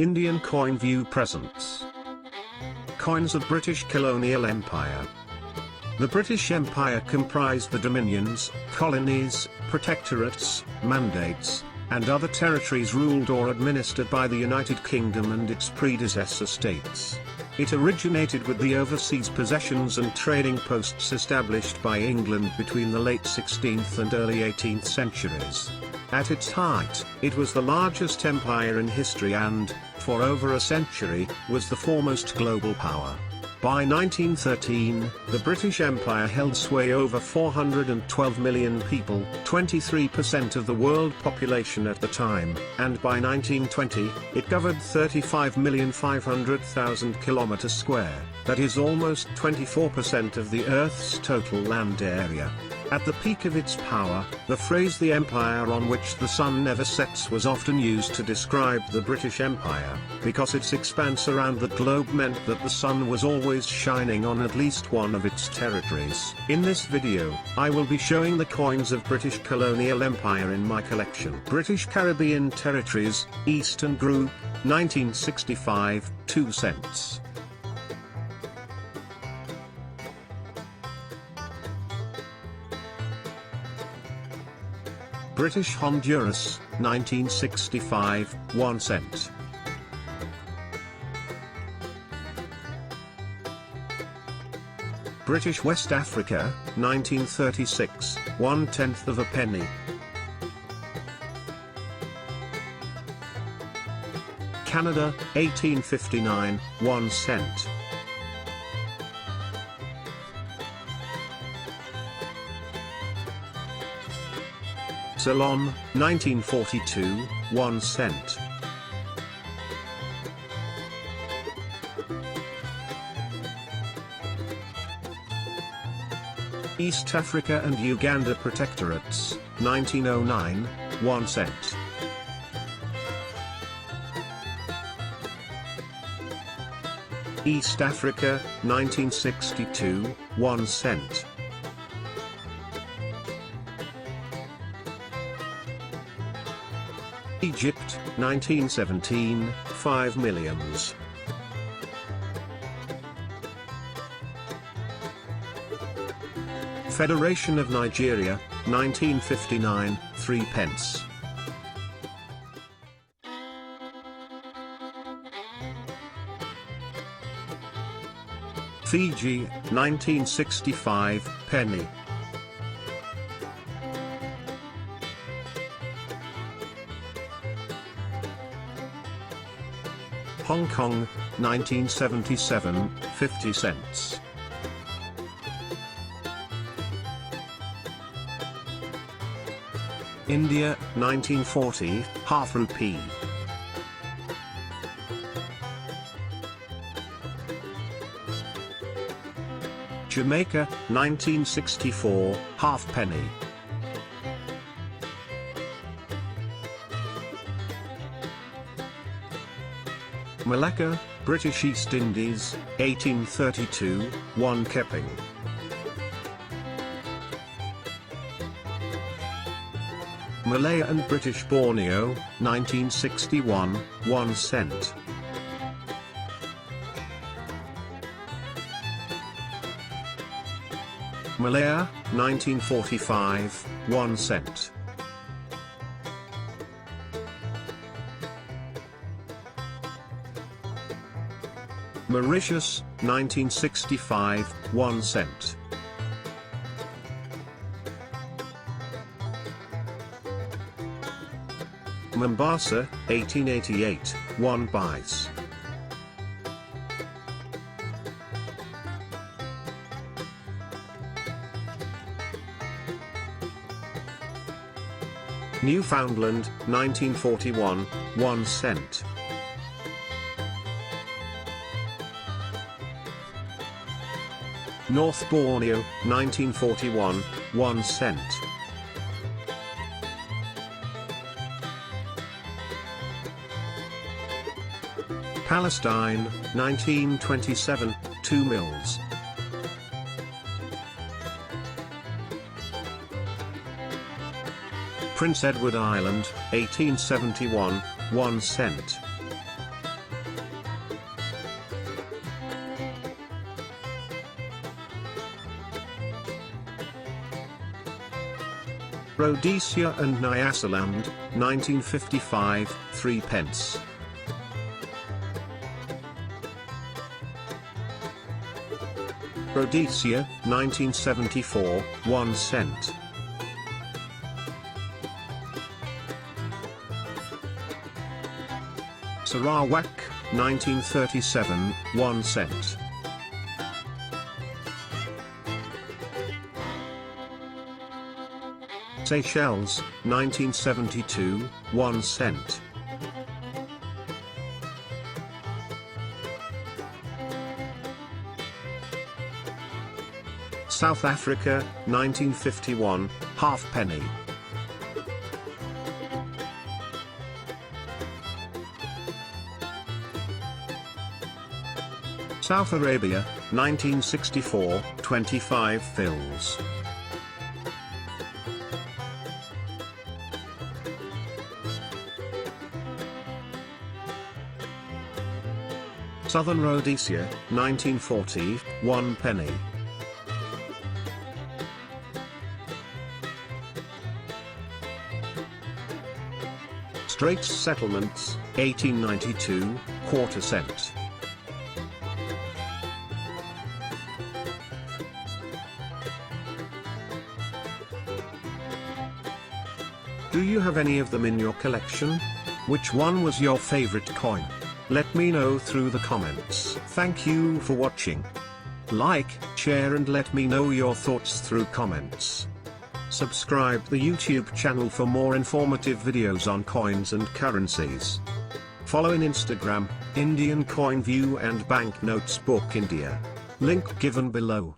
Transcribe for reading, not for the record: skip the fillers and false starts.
Indian Coin View presents Coins of British Colonial Empire. The British Empire comprised the dominions, colonies, protectorates, mandates, and other territories ruled or administered by the United Kingdom and its predecessor states. It originated with the overseas possessions and trading posts established by England between the late 16th and early 18th centuries. At its height, it was the largest empire in history and, for over a century, was the foremost global power. By 1913, the British Empire held sway over 412 million people, 23% of the world population at the time, and by 1920, it covered 35,500,000 kilometers square, that is almost 24% of the Earth's total land area. At the peak of its power, the phrase "the empire on which the sun never sets" was often used to describe the British Empire, because its expanse around the globe meant that the sun was always shining on at least one of its territories. In this video, I will be showing the coins of British Colonial Empire in my collection. British Caribbean Territories, Eastern Group, 1965, 2 cents. British Honduras, 1965, 1 cent. British West Africa, 1936, 1/10 of a penny. Canada, 1859, 1 cent. Ceylon, 1942, 1 cent. East Africa and Uganda Protectorates, 1909, 1 cent. East Africa, 1962, 1 cent. Egypt, 1917, 5 millions. Federation of Nigeria, 1959, 3 pence. Fiji, 1965, penny. Hong Kong, 1977, 50 cents. India, 1940, half rupee. Jamaica, 1964, half penny. Malacca, British East Indies, 1832, 1 kepping. Malaya and British Borneo, 1961, 1 cent. Malaya, 1945, 1 cent. Mauritius, 1965, 1 cent. Mombasa, 1888, 1 pice. Newfoundland, 1941, 1 cent. North Borneo, 1941, 1 cent. Palestine, 1927, 2 mils. Prince Edward Island, 1871, 1 cent. Rhodesia and Nyasaland, 1955, 3 pence. Rhodesia, 1974, 1 cent. Sarawak, 1937, 1 cent. Seychelles, 1972, 1 cent. South Africa, 1951, half penny. South Arabia, 1964, 25 fils. Southern Rhodesia, 1940, 1 penny. Straits Settlements, 1892, quarter cent. Do you have any of them in your collection? Which one was your favorite coin? Let me know through the comments. Thank you for watching. Like, share and let me know your thoughts through comments. Subscribe the YouTube channel for more informative videos on coins and currencies. Follow in Instagram, Indian Coin View and Banknotes Book India. Link given below.